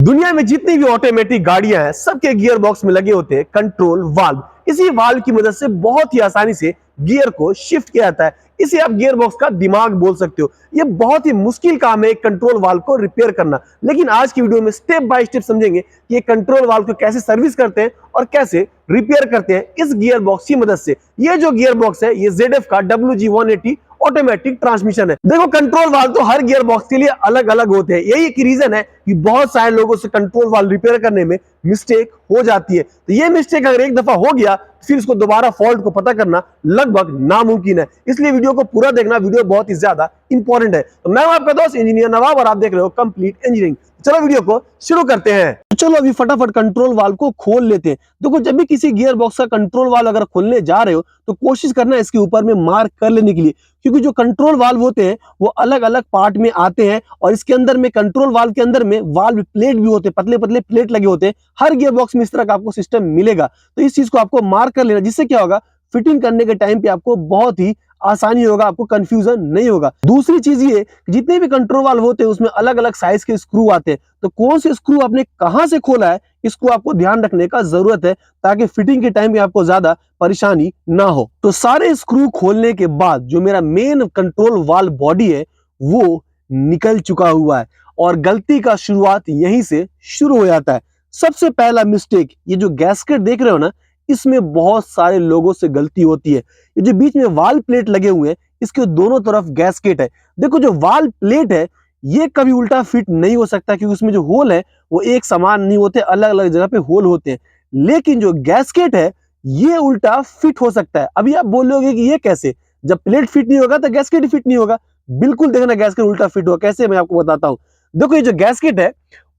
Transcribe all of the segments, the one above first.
दुनिया में जितनी भी ऑटोमेटिक गाड़ियां हैं सबके गियर बॉक्स में लगे होते हैं कंट्रोल वाल्व। इसी वाल्व की मदद से बहुत ही आसानी से गियर को शिफ्ट किया जाता है। इसे आप गियर बॉक्स का दिमाग बोल सकते हो। यह बहुत ही मुश्किल काम है एक कंट्रोल वाल्व को रिपेयर करना, लेकिन आज की वीडियो में स्टेप बाय स्टेप समझेंगे कि ये कंट्रोल वाल्व को कैसे सर्विस करते हैं और कैसे रिपेयर करते हैं इस गियर बॉक्स की मदद से। ये जो गियर बॉक्स है ये ZF का WG180 ऑटोमेटिक ट्रांसमिशन है। देखो, कंट्रोल वाल्व तो हर गियर बॉक्स के लिए अलग अलग होते हैं। यही एक रीजन है कि बहुत सारे लोगों से कंट्रोल वाल्व रिपेयर करने में मिस्टेक हो जाती है। तो ये मिस्टेक अगर एक दफा हो गया फिर इसको दोबारा फॉल्ट को पता करना लगभग नामुमकिन है। इसलिए वीडियो को पूरा देखना, वीडियो बहुत ही ज्यादा इंपॉर्टेंट है। तो मैं हूं आपका दोस्त इंजीनियर नवाब और आप देख रहे हो कंप्लीट इंजीनियरिंग। चलो वीडियो को शुरू करते हैं। चलो अभी फटाफट कंट्रोल वाल्व को खोल लेते हैं। देखो, जब भी किसी गियर बॉक्स का कंट्रोल वाल्व अगर खोलने जा रहे हो तो कोशिश करना इसके ऊपर में मार्क कर लेने के लिए, क्योंकि जो कंट्रोल वाल्व होते हैं वो अलग अलग पार्ट में आते हैं और इसके अंदर में कंट्रोल वाल्व के अंदर में वाल्व प्लेट भी होते हैं, पतले पतले प्लेट लगे होते हैं। हर गियर बॉक्स में इस तरह का आपको सिस्टम मिलेगा। तो इस चीज को आपको मार्क कर लेना, जिससे क्या होगा, फिटिंग करने के टाइम पे आपको बहुत ही आसानी होगा, आपको कंफ्यूजन नहीं होगा। दूसरी चीज ये, जितने भी कंट्रोल वाल्व होते हैं उसमें अलग अलग साइज के स्क्रू आते हैं। तो कौन से स्क्रू आपने कहां से खोला है इसको आपको ध्यान रखने का जरूरत है, ताकि फिटिंग के टाइम में आपको ज्यादा परेशानी ना हो। तो सारे स्क्रू खोलने के बाद जो मेरा मेन कंट्रोल वाल्व बॉडी है वो निकल चुका हुआ है और गलती का शुरुआत यहीं से शुरू हो जाता है। सबसे पहला मिस्टेक, ये जो गैस्केट देख रहे हो ना, इसमें बहुत सारे लोगों से गलती होती है। ये जो बीच में वाल प्लेट लगे हुए हैं इसके दोनों तरफ गैस्केट है। देखो, जो वाल प्लेट है ये कभी उल्टा फिट नहीं हो सकता, क्योंकि उसमें जो होल है वो एक समान नहीं होते, अलग अलग जगह पे होल होते हैं। लेकिन जो गैस्केट है ये उल्टा फिट हो सकता है। अभी आप बोलोगे कि ये कैसे, जब प्लेट फिट नहीं होगा तो गैस्केट फिट नहीं होगा। बिल्कुल, देखना गैस्केट उल्टा फिट होगा। कैसे, मैं आपको बताता हूं। देखो, ये जो गैस्केट है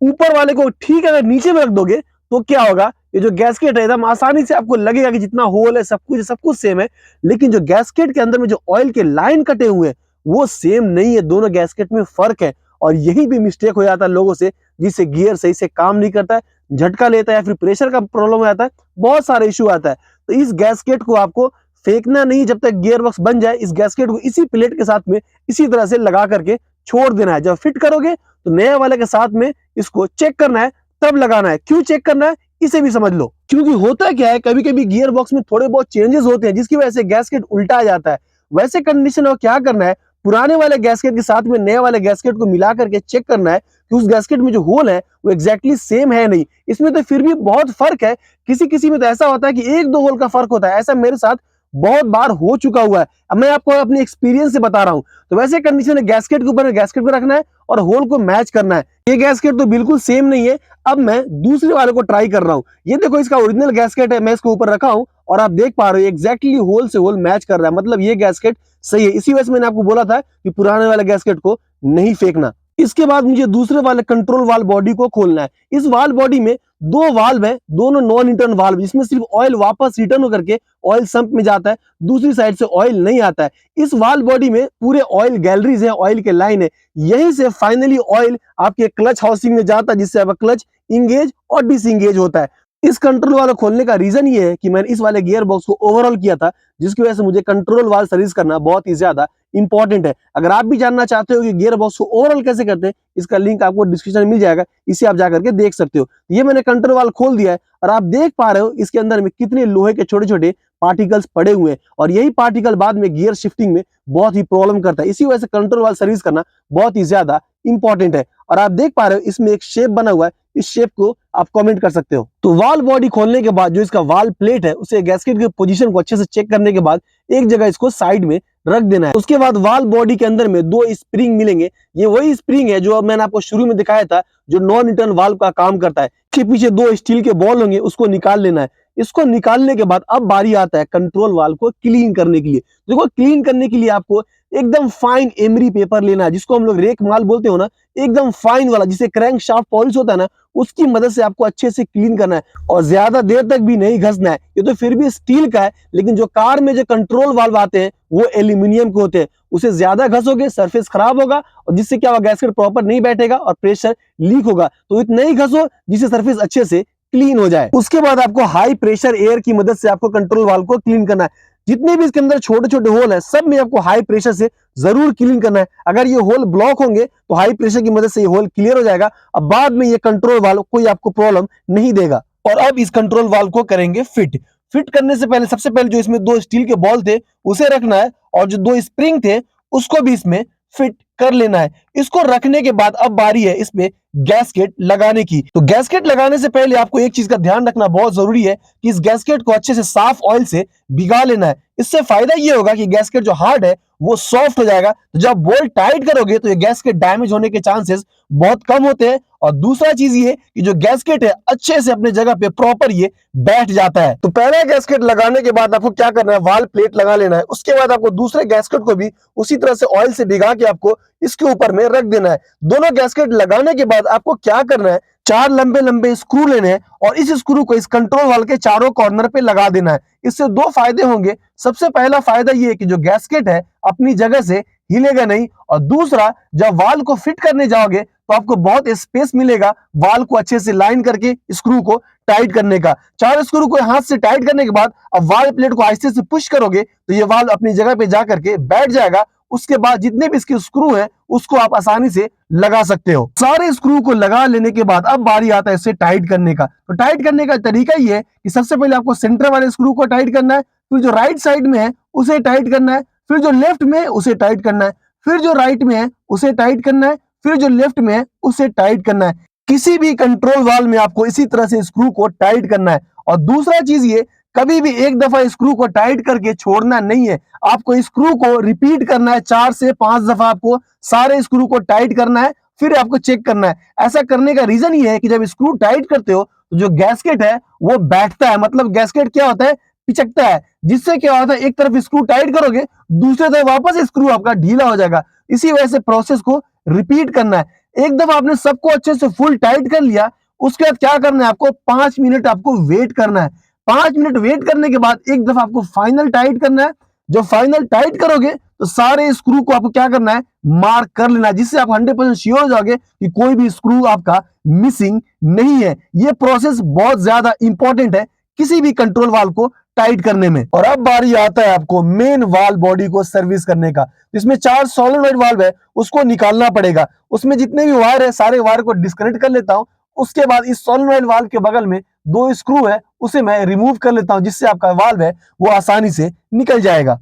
ऊपर वाले को ठीक अगर नीचे में रख दोगे तो क्या होगा, ये जो गैस्केट है एकदम आसानी से आपको लगेगा कि जितना होल है सब कुछ सेम है। लेकिन जो गैस्केट के अंदर में जो ऑयल के लाइन कटे हुए हैं वो सेम नहीं है, दोनों गैस्केट में फर्क है। और यही भी मिस्टेक हो जाता है लोगों से, जिससे गियर सही से काम नहीं करता है, झटका लेता है या फिर प्रेशर का प्रॉब्लम हो जाता है, बहुत सारे इश्यू आता है। तो इस गैस्केट को आपको फेंकना नहीं, जब तक गियर बॉक्स बन जाए इस गैस्केट को इसी प्लेट के साथ में इसी तरह से लगा करके छोड़ देना है। जब फिट करोगे तो नए वाले के साथ में इसको चेक करना है, तब लगाना है। क्यों चेक करना है इसे भी समझ लो। क्योंकि होता क्या है, कभी कभी गियर बॉक्स में थोड़े बहुत चेंजेस होते हैं जिसकी वजह से गैस्केट उल्टा आ जाता है। वैसे कंडीशन में क्या करना है, पुराने वाले गैस्केट के साथ में नए वाले गैस्केट को मिला करके चेक करना है कि उस गैस्केट में जो होल है वो एग्जैक्टली सेम है नहीं। इसमें तो फिर भी बहुत फर्क है। किसी किसी में तो ऐसा होता है कि एक दो होल का फर्क होता है। ऐसा मेरे साथ बहुत बार हो चुका हुआ है। अब मैं आपको अपने एक्सपीरियंस से बता रहा हूं। तो वैसे कंडीशन में गैस्केट के ऊपर गैस्केट को रखना है और होल को मैच करना है। ये गैस्केट तो बिल्कुल सेम नहीं है। अब मैं दूसरे वाले को ट्राई कर रहा हूं। ये देखो, इसका ओरिजिनल गैस्केट है, मैं इसको ऊपर रखा हूं और आप देख पा रहे हो एग्जैक्टली होल से होल मैच कर रहा है। मतलब ये गैस्केट सही है। इसी वजह से मैंने आपको बोला था कि पुराने वाले गैस्केट को नहीं फेंकना। इसके बाद मुझे दूसरे वाले कंट्रोल वाल्व बॉडी को खोलना है। इस वाल्व बॉडी में दो वाल्व है, दोनों नॉन रिटर्न वाल्व, जिसमें सिर्फ ऑयल वापस रिटर्न होकर के ऑयल संप में जाता है, दूसरी साइड से ऑयल नहीं आता है। इस वाल्व बॉडी में पूरे ऑयल गैलरीज है, ऑयल के लाइन है। यहीं से फाइनली ऑयल आपके क्लच हाउसिंग में जाता है, जिससे आपका क्लच इंगेज और डिसंगेज होता है। इस कंट्रोल वाल्व खोलने का रीजन ये है कि मैंने इस वाले गियर बॉक्स को ओवरऑल किया था, जिसकी वजह से मुझे कंट्रोल वाल्व सर्विस करना बहुत ही ज्यादा इंपॉर्टेंट है। अगर आप भी जानना चाहते हो कि गियर बॉक्स को ओवरऑल कैसे करते हैं, इसका लिंक आपको डिस्क्रिप्शन में मिल जाएगा, इसे आप जाकर के देख सकते हो। ये मैंने कंट्रोल वाल्व खोल दिया है और आप देख पा रहे हो इसके अंदर में कितने लोहे के छोटे छोटे पार्टिकल्स पड़े हुए हैं और यही पार्टिकल बाद में गियर शिफ्टिंग में बहुत ही प्रॉब्लम करता है। इसी वजह से कंट्रोल वाल्व सर्विस करना बहुत ही ज्यादा इंपॉर्टेंट है। और आप देख पा रहे हो इसमें एक शेप बना हुआ है, इस शेप को आप कमेंट कर सकते हो। तो वाल्व बॉडी खोलने के बाद जो इसका वाल्व प्लेट है उसे गैस्केट की पोजीशन को अच्छे से चेक करने के बाद एक जगह इसको साइड में रख देना है। उसके बाद वाल्व बॉडी के अंदर में दो स्प्रिंग मिलेंगे। ये वही स्प्रिंग है जो मैंने आपको शुरू में दिखाया था, जो नॉन रिटर्न वाल्व का काम करता है। इसके पीछे दो स्टील के बॉल होंगे, उसको निकाल लेना है। इसको निकालने के बाद अब बारी आता है कंट्रोल वाल्व को क्लीन करने के लिए। देखो, क्लीन करने के लिए आपको एकदम फाइन एमरी पेपर लेना है, जिसको हम लोग रेक माल बोलते हो ना, एकदम फाइन वाला, जिसे क्रैंक शाफ्ट पॉलिश होता है ना, उसकी मदद से आपको अच्छे से क्लीन करना है और ज्यादा देर तक भी नहीं घसना है। ये तो फिर भी स्टील का है, लेकिन जो कार में जो कंट्रोल वाल्व आते हैं वो एल्यूमिनियम के होते हैं। उसे ज्यादा घसोगे सरफेस खराब होगा और जिससे क्या होगा, गैस्केट प्रॉपर नहीं बैठेगा और प्रेशर लीक होगा। तो इतना ही घसो जिससे सरफेस अच्छे से क्लीन हो जाए। उसके बाद आपको हाई प्रेशर एयर की मदद से आपको कंट्रोल वाल्व को क्लीन करना है। जितने भी इसके अंदर छोटे छोटे होल है सब में आपको हाई प्रेशर से जरूर क्लीन करना है। अगर ये होल ब्लॉक होंगे तो हाई प्रेशर की मदद से ये होल क्लियर हो जाएगा। अब बाद में ये कंट्रोल वाल्व कोई आपको प्रॉब्लम नहीं देगा। और अब इस कंट्रोल वाल्व को करेंगे फिट। फिट करने से पहले सबसे पहले जो इसमें दो स्टील के बॉल थे उसे रखना है, और जो दो स्प्रिंग थे उसको भी इसमें फिट कर लेना है। इसको रखने के बाद अब बारी है इसमें गैस्केट लगाने की। तो गैस्केट लगाने से पहले आपको एक चीज का ध्यान रखना बहुत जरूरी है कि इस गैस्केट को अच्छे से साफ ऑयल से भिगा लेना है। इससे फायदा ये होगा कि गैस्केट जो हार्ड है वो सॉफ्ट हो जाएगा। तो जब बोल्ट टाइट करोगे तो ये गैस्केट डैमेज होने के चांसेस बहुत कम होते हैं। और दूसरा चीज ये कि जो गैस्केट है अच्छे से अपने जगह पे प्रॉपर ये बैठ जाता है। तो पहला गैस्केट लगाने के बाद आपको क्या करना है, वाल प्लेट लगा लेना है। उसके बाद आपको दूसरे गैस्केट को भी उसी तरह से ऑयल से भिगा के आपको इसके ऊपर में रख देना है। दोनों गैस्केट लगाने के बाद आपको क्या करना है, चार लंबे लंबे स्क्रू लेने हैं और इस स्क्रू को इस कंट्रोल वाल्व के चारों कॉर्नर पे लगा देना है। इससे दो फायदे होंगे। सबसे पहला फायदा ये है कि जो गैस्केट है अपनी जगह से हिलेगा नहीं, और दूसरा जब वाल्व को फिट करने जाओगे तो आपको बहुत स्पेस मिलेगा वाल्व को अच्छे से लाइन करके स्क्रू को टाइट करने का। चार स्क्रू को हाथ से टाइट करने के बाद अब वाल्व प्लेट को आहिस्ते से पुश करोगे तो ये वाल्व अपनी जगह पे जाकर के बैठ जाएगा। उसके बाद जितने भी इसके स्क्रू हैं उसको आप आसानी से लगा सकते हो। सारे स्क्रू को लगा लेने के बाद अब बारी आता है इसे टाइट करने का। तो टाइट करने का तरीका ये है कि सबसे पहले आपको सेंटर वाले स्क्रू को टाइट करना है, फिर जो राइट साइड में है उसे टाइट करना है, फिर जो लेफ्ट में है उसे टाइट करना है, फिर जो राइट में है उसे टाइट करना है, फिर जो लेफ्ट में है उसे टाइट करना है। किसी भी कंट्रोल वाल्व में आपको इसी तरह से स्क्रू को टाइट करना है। और दूसरा चीज ये, कभी भी एक दफा स्क्रू को टाइट करके छोड़ना नहीं है। आपको स्क्रू को रिपीट करना है, 4 से 5 दफा आपको सारे स्क्रू को टाइट करना है, फिर आपको चेक करना है। ऐसा करने का रीजन ये है कि जब स्क्रू टाइट करते हो तो जो गैस्केट है वो बैठता है, मतलब गैस्केट क्या होता है, पिचकता है, जिससे क्या होता है एक तरफ स्क्रू टाइट करोगे दूसरे तरफ वापस स्क्रू आपका ढीला हो जाएगा। इसी वजह से प्रोसेस को रिपीट करना है। एक दफा आपने सबको अच्छे से फुल टाइट कर लिया, उसके बाद क्या करना है, आपको 5 मिनट आपको वेट करना है। 5 मिनट वेट करने के बाद एक दफा आपको फाइनल टाइट करना है। जब फाइनल टाइट करोगे तो सारे स्क्रू को आपको क्या करना है, मार्क कर लेना है, जिससे आप 100% श्योर हो जाओगे कि कोई भी स्क्रू आपका मिसिंग नहीं है। ये प्रोसेस बहुत ज्यादा इंपॉर्टेंट है किसी भी कंट्रोल वाल्व को टाइट करने में। और अब बारी आता है आपको मेन वाल्व बॉडी को सर्विस करने का। इसमें 4 सोलेनॉइड वाल्व है, उसको निकालना पड़ेगा। उसमें जितने भी वायर है सारे वायर को डिस्कनेक्ट कर लेता हूं। उसके बाद इस सोलेनॉइड वाल्व के बगल में 2 स्क्रू है, उसे मैं रिमूव कर लेता हूं, जिससे आपका वाल्व है वो आसानी से निकल जाएगा।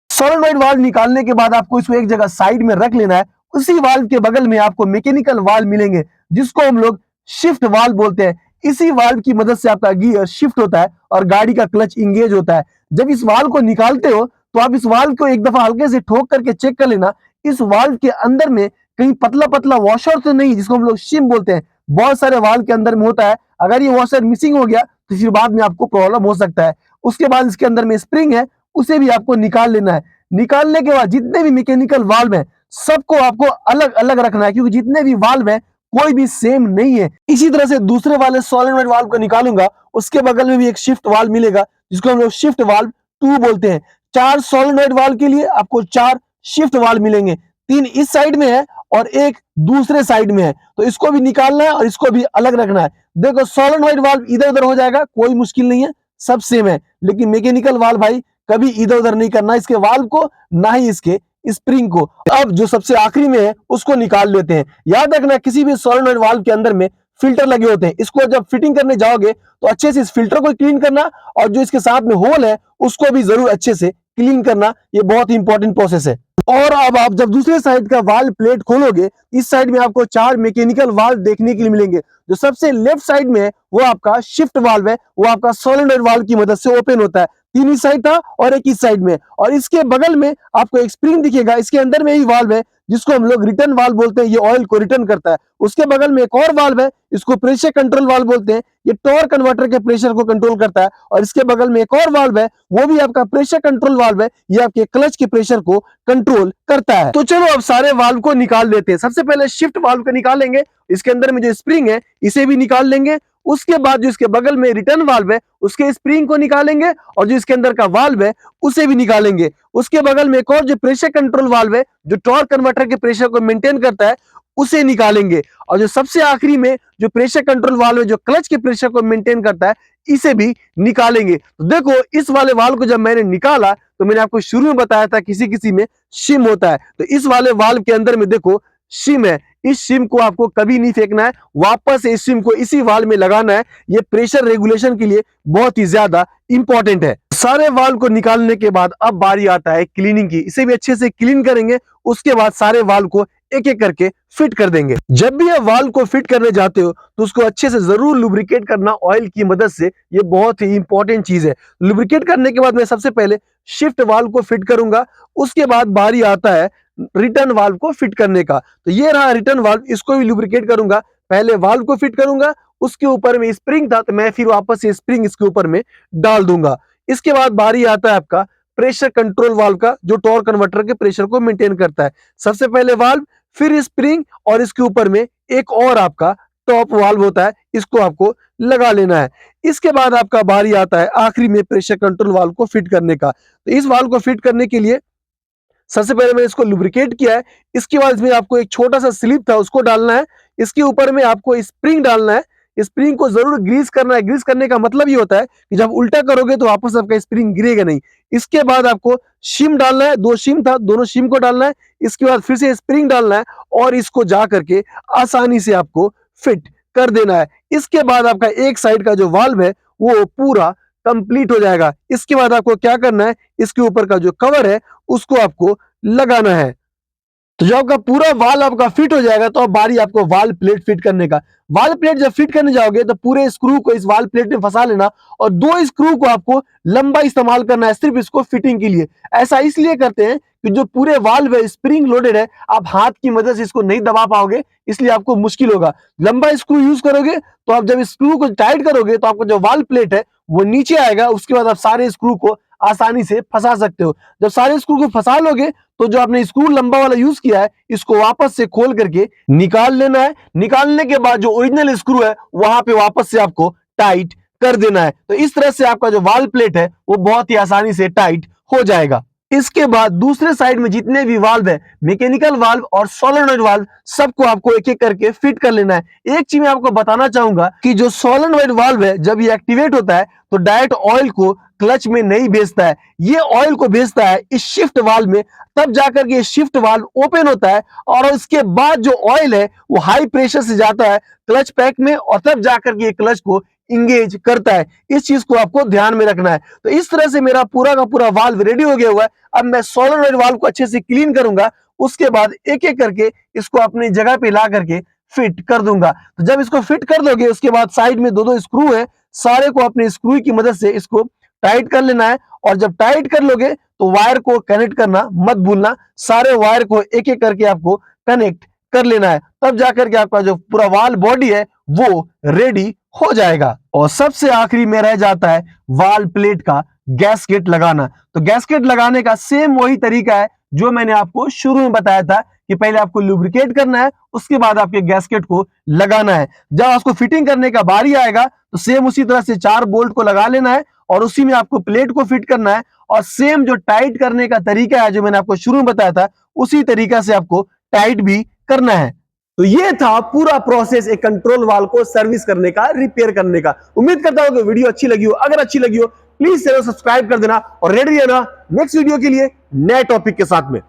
सोलेनॉइड वाल्व निकालने के बाद आपको इसको एक जगह साइड में रख लेना है। उसी वाल्व के बगल में आपको मैकेनिकल वाल्व मिलेंगे, जिसको हम लोग शिफ्ट वाल्व बोलते हैं। इसी वाल्व की मदद से आपका गियर शिफ्ट होता है और गाड़ी का क्लच इंगेज होता है। जब इस वाल्व को निकालते हो तो आप इस वाल्व को एक दफा हल्के से ठोक करके चेक कर लेना, इस वाल्व के अंदर में कहीं पतला पतला वॉशर तो नहीं, जिसको हम लोग शिम बोलते हैं। बहुत सारे वाल्व के अंदर में होता है, अगर ये वॉशर मिसिंग हो गया तो फिर बाद में आपको प्रॉब्लम हो सकता है। उसके बाद इसके अंदर में स्प्रिंग है, उसे भी आपको निकाल लेना है। निकालने के बाद जितने भी मैकेनिकल वाल्व हैं सबको आपको अलग अलग रखना है, क्योंकि जितने भी वाल्व हैं कोई भी सेम नहीं है। इसी तरह से दूसरे वाले सोलेनॉइड वाल्व को निकालूंगा, उसके बगल में भी एक शिफ्ट वाल्व मिलेगा, जिसको हम लोग शिफ्ट वाल्व 2 बोलते हैं। 4 सोलेनॉइड वाल्व के लिए आपको 4 शिफ्ट वाल्व मिलेंगे, 3 इस साइड में है और एक दूसरे साइड में है। तो इसको भी निकालना है और इसको भी अलग रखना है। देखो सोलेनॉइड वाल्व इधर उधर हो जाएगा, कोई मुश्किल नहीं है, सब सेम है। लेकिन मैकेनिकल वाल्व भाई कभी इधर उधर नहीं करना, इसके वाल्व को ना ही इसके स्प्रिंग को। अब जो सबसे आखिरी में है उसको निकाल लेते हैं। याद रखना किसी भी सोलेनॉइड वाल्व के अंदर में फिल्टर लगे होते हैं। इसको जब फिटिंग करने जाओगे तो अच्छे से इस फिल्टर को क्लीन करना, और जो इसके साथ में होल है उसको भी जरूर अच्छे से क्लीन करना। ये बहुत ही इंपॉर्टेंट प्रोसेस है। और अब आप जब दूसरे साइड का वाल्व प्लेट खोलोगे, इस साइड में आपको 4 मैकेनिकल वाल्व देखने के लिए मिलेंगे। जो सबसे लेफ्ट साइड में है वो आपका शिफ्ट वाल्व है, वो आपका सोलेनॉइड वाल्व की मदद से ओपन होता है। 3 इस साइड था और एक इस साइड में, और इसके बगल में आपको एक स्प्रिंग दिखेगा, इसके अंदर में ही वाल्व है, जिसको हम लोग रिटर्न वाल्व बोलते हैं। ये ऑयल को रिटर्न करता है। उसके बगल में एक और वाल्व है, इसको प्रेशर कंट्रोल वाल्व बोलते हैं। ये टॉर्क कन्वर्टर के प्रेशर को कंट्रोल करता है। और इसके बगल में एक और वाल्व है, वो भी आपका प्रेशर कंट्रोल वाल्व है। ये आपके क्लच के प्रेशर को कंट्रोल करता है। तो चलो अब सारे वाल्व को निकाल लेते हैं। सबसे पहले शिफ्ट वाल्व को निकालेंगे, इसके अंदर में जो स्प्रिंग है इसे भी निकाल लेंगे। उसके बाद जो इसके बगल में रिटर्न वाल्व है उसके स्प्रिंग को निकालेंगे, और जो इसके अंदर का वाल्व है उसे भी निकालेंगे। उसके बगल में एक और जो प्रेशर कंट्रोल वाल्व है, जो टॉर्क कन्वर्टर के प्रेशर को मेंटेन करता है, उसे निकालेंगे। और जो सबसे आखिरी में जो प्रेशर कंट्रोल वाल्व है, जो क्लच के प्रेशर को मेंटेन करता है, इसे भी निकालेंगे। तो देखो इस वाले वाल्व को जब मैंने निकाला तो मैंने आपको शुरू में बताया था किसी किसी में शिम होता है। तो इस वाले वाल्व के अंदर में देखो शिम है, इस शिम को आपको कभी नहीं फेंकना है, वापस इस शिम को इसी वाल्व में लगाना है। ये प्रेशर रेगुलेशन के लिए बहुत ही ज्यादा इंपॉर्टेंट है। सारे वाल्व को निकालने के बाद अब बारी आता है क्लीनिंग की। इसे भी अच्छे से क्लीन करेंगे, उसके बाद सारे वाल्व को एक एक करके फिट कर देंगे। जब भी आप वाल्व को फिट करने जाते हो तो उसको अच्छे से जरूर लुब्रिकेट करना ऑयल की मदद से। ये बहुत ही इंपॉर्टेंट चीज है। लुब्रिकेट करने के बाद मैं सबसे पहले शिफ्ट वाल्व को फिट करूंगा, उसके बाद बारी आता है रिटर्न वाल्व को फिट करने का। तो ये रहा रिटर्न वाल्व, इसको भी लुब्रिकेट करूंगा। पहले वाल्व को फिट करूंगा, उसके ऊपर में स्प्रिंग था तो मैं फिर वापस से स्प्रिंग इसके ऊपर में डाल दूंगा। इसके बाद बारी आता है आपका प्रेशर कंट्रोल वाल्व का, जो टॉर्क कन्वर्टर के प्रेशर को मेंटेन करता है। सबसे पहले वाल्व, फिर स्प्रिंग और इसके ऊपर में एक और आपका टॉप वाल्व होता है, इसको आपको लगा लेना है। इसके बाद आपका बारी आता है आखिरी में प्रेशर कंट्रोल वाल्व को फिट करने का। तो इस वाल्व को फिट करने के लिए सबसे पहले मैंने इसको लुब्रिकेट किया है। इसके बाद इसमें आपको एक छोटा सा स्लिप था उसको डालना है। इसके ऊपर में आपको स्प्रिंग डालना है। स्प्रिंग को जरूर ग्रीस करना है। ग्रीस करने का मतलब ये होता है कि जब उल्टा करोगे तो वापस आपका स्प्रिंग गिरेगा नहीं। इसके बाद आपको शिम डालना है, दो शिम था, दोनों शिम को डालना है। इसके बाद फिर से स्प्रिंग डालना है और इसको जा करके आसानी से आपको फिट कर देना है। इसके बाद आपका एक साइड का जो वाल्व है वो पूरा कंप्लीट हो जाएगा। इसके बाद आपको क्या करना है, इसके ऊपर का जो कवर है उसको आपको लगाना है। तो जब आपका पूरा वाल आपका फिट हो जाएगा तो अब बारी आपको वाल प्लेट फिट करने का। वाल प्लेट जब फिट करने जाओगे तो पूरे स्क्रू को इस वाल प्लेट में फंसा लेना और दो स्क्रू को आपको लंबा इस्तेमाल करना है सिर्फ इसको फिटिंग के लिए। ऐसा इसलिए करते हैं कि जो पूरे वाल्व है स्प्रिंग लोडेड है, आप हाथ की मदद से इसको नहीं दबा पाओगे, इसलिए आपको मुश्किल होगा। लंबा स्क्रू यूज करोगे तो आप जब स्क्रू को टाइट करोगे तो आपका जो वाल प्लेट है वो नीचे आएगा। उसके बाद आप सारे स्क्रू को आसानी से फंसा सकते हो। जब सारे स्क्रू को फंसा लोगे तो जो आपने स्क्रू लंबा वाला यूज किया है इसको वापस से खोल करके निकाल लेना है। निकालने के बाद जो ओरिजिनल स्क्रू है वहां पे वापस से आपको टाइट कर देना है। तो इस तरह से आपका जो वाल प्लेट है वो बहुत ही आसानी से टाइट हो जाएगा। इसके बाद दूसरे साइड में जितने भी वाल्व है, मैकेनिकल वाल्व और सोलेनॉइड वाल्व, सबको आपको एक एक करके फिट कर लेना है। एक चीज मैं आपको बताना चाहूंगा कि जो सोलेनॉइड वाल्व है जब ये एक्टिवेट होता है तो डायरेक्ट ऑयल को क्लच में नहीं भेजता है, ये ऑयल को भेजता है इस शिफ्ट वाल्व में। तब जाकर के शिफ्ट वाल्व ओपन होता है और इसके बाद जो ऑयल है वो हाई प्रेशर से जाता है क्लच पैक में और तब जाकर के क्लच को इंगेज करता है। इस चीज को आपको ध्यान में रखना है। तो इस तरह से मेरा पूरा का पूरा वाल्व रेडी हो गया हुआ है। अब मैं सोलेनॉइड वाल्व को अच्छे से क्लीन करूंगा, उसके बाद एक एक करके इसको अपनी जगह पे ला करके फिट कर दूंगा। तो जब इसको फिट कर दोगे उसके बाद साइड में दो दो स्क्रू है, सारे को अपने स्क्रू की मदद से इसको टाइट कर लेना है। और जब टाइट कर लोगे तो वायर को कनेक्ट करना मत भूलना। सारे वायर को एक एक करके आपको कनेक्ट कर लेना है, तब जाकर के आपका जो पूरा वाल बॉडी है वो रेडी हो जाएगा। और सबसे आखिरी में रह जाता है वाल प्लेट का गैसकेट लगाना। तो गैसकेट लगाने का सेम वही तरीका है जो मैंने आपको शुरू में बताया था कि पहले आपको लुब्रिकेट करना है, उसके बाद आपके गैसकेट को लगाना है। जब आपको फिटिंग करने का बारी आएगा तो सेम उसी तरह से 4 बोल्ट को लगा लेना है और उसी में आपको प्लेट को फिट करना है। और सेम जो टाइट करने का तरीका है जो मैंने आपको शुरू में बताया था उसी तरीका से आपको टाइट भी करना है। तो ये था पूरा प्रोसेस एक कंट्रोल वाल्व को सर्विस करने का, रिपेयर करने का। उम्मीद करता हूं कि वीडियो अच्छी लगी हो। अगर अच्छी लगी हो प्लीज चैनल सब्सक्राइब कर देना और रेडी रहना नेक्स्ट वीडियो के लिए नए टॉपिक के साथ में।